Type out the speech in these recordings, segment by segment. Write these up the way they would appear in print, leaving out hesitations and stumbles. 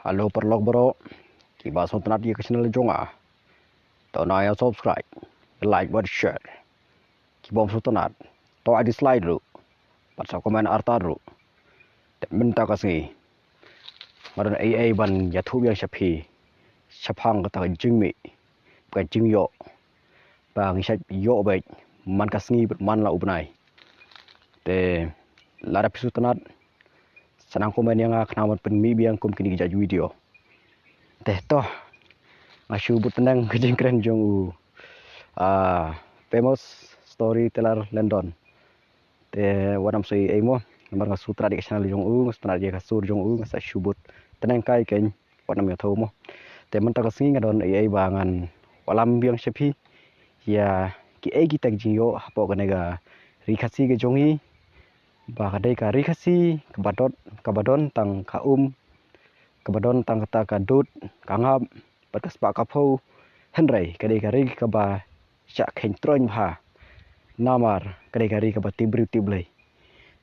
Halo perlog bro, kiba sontanat di channel jonga. Tau na ya subscribe, like buat share. Kiba sontanat, tau ada slide ru, pasal komen arta ru. Dan minta kasih. Madan AI ban yathu yang shapi, shapang kata jingmi, bukan jingyo. Bang syap yo baik, man kasngi man la ubnai. Te lara pisu tanat, senang komen yang akan penmi biang kum kini jaju video. Teh toh masih tenang kejeng keren jong famous storyteller London. Te wanam soi emo nomor sutra di channel jong setenar dia kasur jong sa syubut tenang kai ken wanam ya tau mo. Te mentak singi ngadon ai bangan walam biang sepi ya ki ai kita jinyo hapo kanega rikasi ke jongi ba kadai ka rikasi kabadon tang kabadon tang kata kadut kangap batas pak kapau henry kadai kari kaba syak khen troin ha namar kadai kari kaba tibri tiblai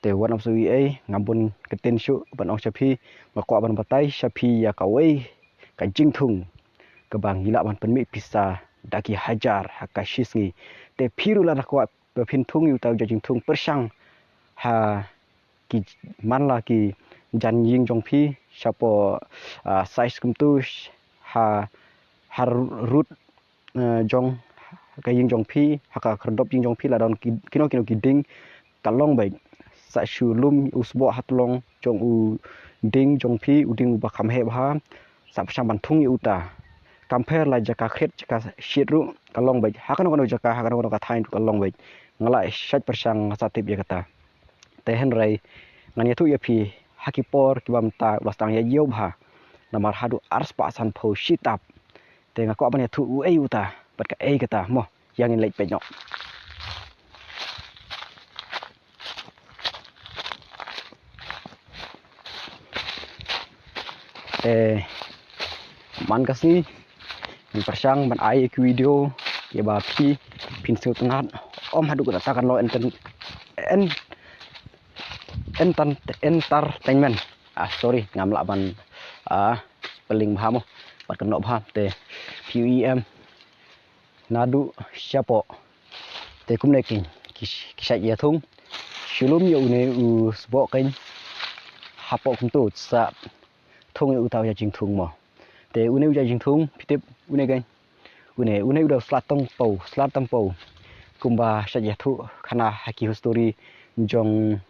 te wanam sui ai ngambun keten syu ban ong shapi makwa ban batai shapi ya kawai ka jingthung kabang hila ban penmi pisa daki hajar hakashisngi te phirula nakwa pinthung yu tau jingthung persang ha ki manla ki jan ying jongpi siapa size kumtu ha har root jong ka ying jongpi haka kerdop ying jongpi la don kino giding kalong baik sa shulum usbo hatlong jong u ding jongpi uding ba khamhe ba sa pasang bantung uta compare la jaka khet jaka shitru kalong baik hakan kono jaka hakan kono ka thain kalong baik ngala shat persang satip ya kata tehen rai ngani tu ya pi hakipor kibam ta bastang ya yob ha namar hadu ars pa san pho shitap te ngako ban ya tu u ai uta bat ka ai kata mo yang in lek penyok man kasni min persang ban ai ki video ya ba pi pin seu tanat om hadu ko ta kan lo entertainment sorry ngamla ban spelling bahamo bat kenok bah te PUEM nadu siapo te kumne king kisat ya thung shulum yo ne u sbo kain hapo kumtu sa thung yu taw ya jing thung mo te une ya jing thung pitip une gain une udah slat tampo kumba sa ya thu khana haki history jong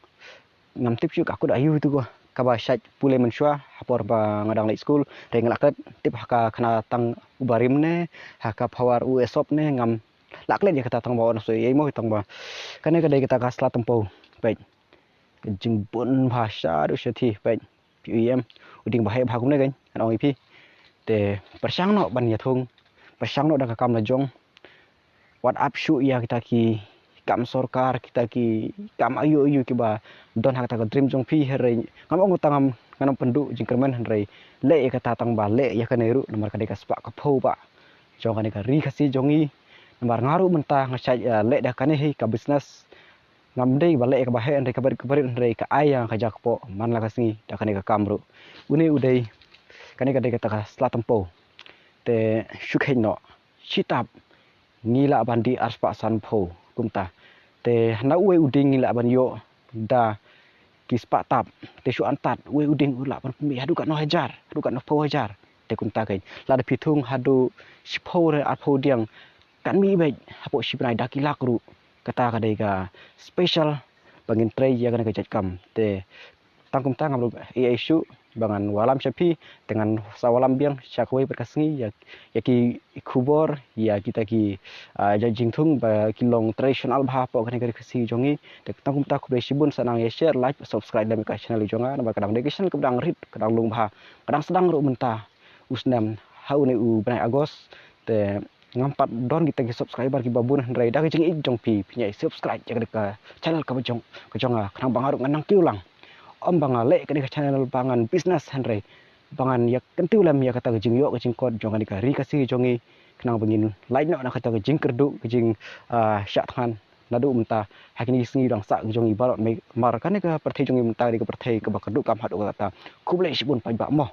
ngam tip syuk aku dah ayu tu ko kaba syat pule mensua hapor ba ngadang late school re ngalakat tip haka khana tang ubarim ne haka power u esop ne ngam laklet ya kata tang bawa so ye mo tang ba kane kadai kita ka slat tempo baik jing bun bahasa du sethi baik PUM uding bahai bhagum ne gain an ip te persang no ban ya thung persang no da ka kam la jong what up shu ya kita ki kam sorkar kita ki kam ayu ki ba don hak ta dream jong pi herei ngam tangam nganam pendu jingkermen herei le kata tang ba le ya kaneru nomor kadai ka spa ka phau ba jong kane ka ri khasi jongi nomor ngaru mentah ngasai le dah kane hi ka business ngam dei ba le ka ba he andai ka bar herei ka ayang ka jakpo man la kasni da kane ka kamru une udai kane kadai ka ta slat tempo te shukhen no chitap ngila bandi arspa san pho kumta te na uwe uding ngila ban yo da kispa tap te shu antat uwe uding ula ban mi hadu kan no hajar hadu kan no pho hajar te kumta kai la da pithung hadu spho re apho diang kan mi bai hapo shipnai dakilak ru kata kadai ka special bangin tray ya kan ka jatkam te tangkum tangam ai shu bangan walam shapi dengan sawalam biang syakwe berkasngi ya ki kubor ya kita ki jajing thung ba kilong traditional bha po kan ka khasi jongi te tangkum ta ku besibun sanang ya share like subscribe dami ka channel jonga na kadang dedication kadang rit kadang lung bha kadang sedang ru mentah usnam haune u banai agos te ngampat don kita ki subscriber ki babun rai da ki jing jong pi pinya subscribe ya ka channel ka jong kadang bangaru nganang kiulang om banga le ka channel bangan business henry bangan ya kentiu lam ya kata jing yo ka jing kod jongan ka ri kasi jongi kenang bengin lain no na kata jing kerdu jing syak than nadu menta hakini singi dang sak jongi barot mar kan ka perthai jongi menta di ka perthai ka bakadu kam hadu kata kuble sibun pai ba mo